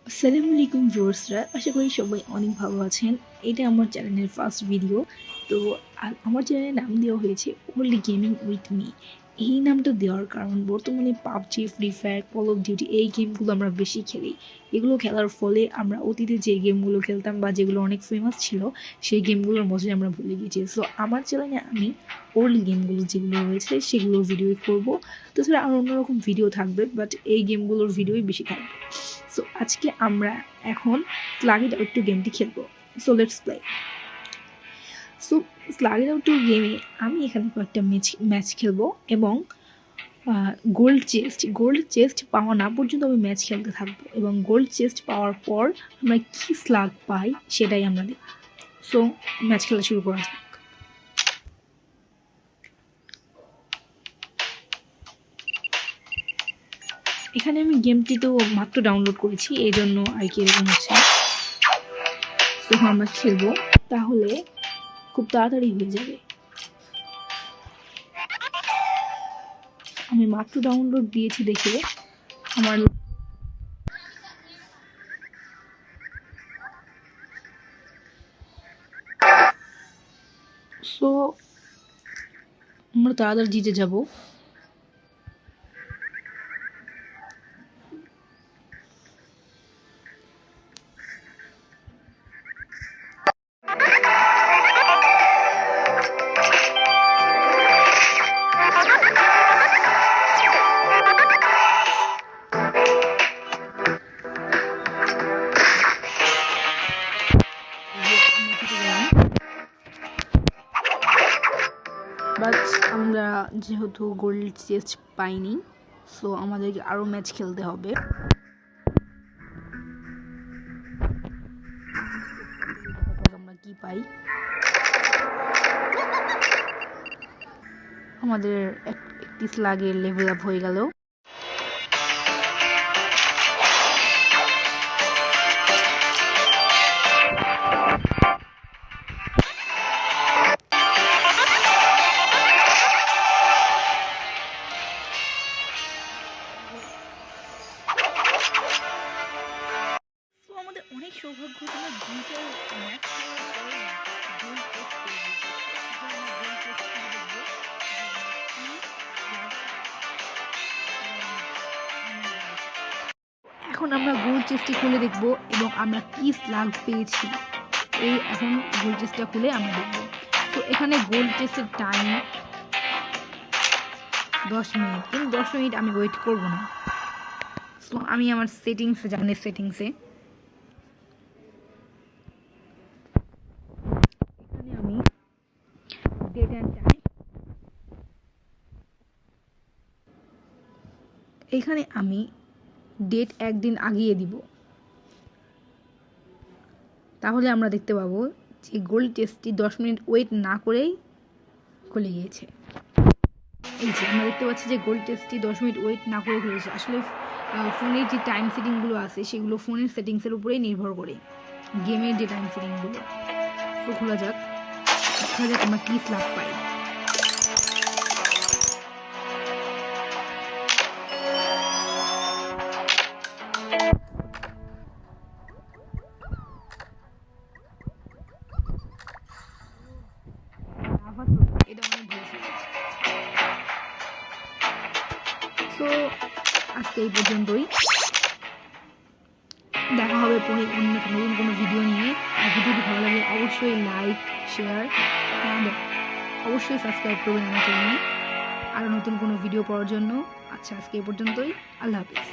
আসসালামু আলাইকুম ভিউয়ার্সরা, আশা করি সবাই অনেক ভালো আছেন। এটা আমার চ্যানেলের ফার্স্ট ভিডিও। তো আমার চ্যানেলের নাম দেওয়া হয়েছে ওনলি গেমিং উইথ মি। এই নামটা দেওয়ার কারণ বর্তমানে PUBG, free fire, call of duty এই গেমগুলো আমরা বেশি খেলি। এগুলো খেলার ফলে আমরা অতীতে যে গেমগুলো খেলতাম বা যেগুলো অনেক ফেমাস ছিল সেই গেমগুলোর মজাই আমরা ভুলে গেছি। সো আমার চ্যানেলে আমি ওল্ড গেমগুলো যেগুলো রয়েছে সেগুলোর ভিডিও করব। তাছাড়া আর অন্যরকম ভিডিও থাকবে, বাট এই গেমগুলোর ভিডিওই বেশি থাকবে। সো আজকে আমরা এখন স্লাগ ইট আউট টু গেমটি খেলবো। So let's play. So slug it out to গেমে আমি এখানে কয়েকটা ম্যাচ খেলবো এবং গোল্ড চেস্ট পাওয়া না পর্যন্ত আমি ম্যাচ খেলতে থাকবো এবং গোল্ড চেস্ট পাওয়ার পর আমরা কী স্লাগ পাই সেটাই আমরা দেখব। সো ম্যাচ খেলা শুরু করা যাক। এখানে আমি গেমটি তো মাত্র ডাউনলোড করেছি, এই জন্য আর কি এরকম হচ্ছে। যখন আমরা খেলবো তাহলে খুব তাড়াতাড়ি হয়ে যাবে। আমি মাত্র ডাউনলোড দিয়েছি দেখে আমার সো আমরা তাড়াতাড়ি জিতে যাব। বাট আমরা যেহেতু গোল্ড চেস্ট পাইনি, সো আমাদেরকে আরও ম্যাচ খেলতে হবে। আমরা কি পাই? আমাদের একটি স্লাগের লেভেল আপ হয়ে গেল। আমাদের অনেক সৌভাগ্য, তোমরা দুইটা ম্যাচ খেলার পরে গোল পোস্ট করে দিয়েছে। এখন আমরা গোল চেস্টটি খুলে দেখব এবং আমরা কি স্লাগ পেয়েছি। এই এখন গোল চেস্টটা খুলে আমরা দেখব। তো এখানে গোল চেস্টের টাইম 10 মিনিট, কিন্তু 10 মিনিট আমি ওয়েট করব না। সো আমি আমার সেটিংসে জানি, সেটিংসে এখানে আমি ডেট অ্যান্ড টাইম, এখানে আমি ডেট একদিন আগিয়ে দিব। তাহলে আমরা দেখতে পাবো যে গোল টেস্টটি 10 মিনিট ওয়েট না করেই খুলে গিয়েছে। এই যে আমরা দেখতে পাচ্ছি যে গোল টেস্টটি 10 মিনিট ওয়েট না করে খুলেছে। আসলে ফোনের যে টাইম সেটিংগুলো আছে সেগুলো ফোনের সেটিংসের উপরেই নির্ভর করে, গেমের যে টাইম সেটিংগুলো। তো খোলা যাক, আমরা কি স্লাগ পাই। এটা অনেক ভালো ছিল। তো আজকে এই পর্যন্তই, দেখা হবে পরে অন্য নতুন কোনো ভিডিও নিয়ে। আর ভিডিওটি ভালো লাগলে অবশ্যই লাইক, শেয়ার অ্যান্ড অবশ্যই সাবস্ক্রাইব করবেন আমার চ্যানেলে আরও নতুন কোনো ভিডিও পাওয়ার জন্য। আচ্ছা, আজকে এই পর্যন্তই। আল্লাহ হাফিজ।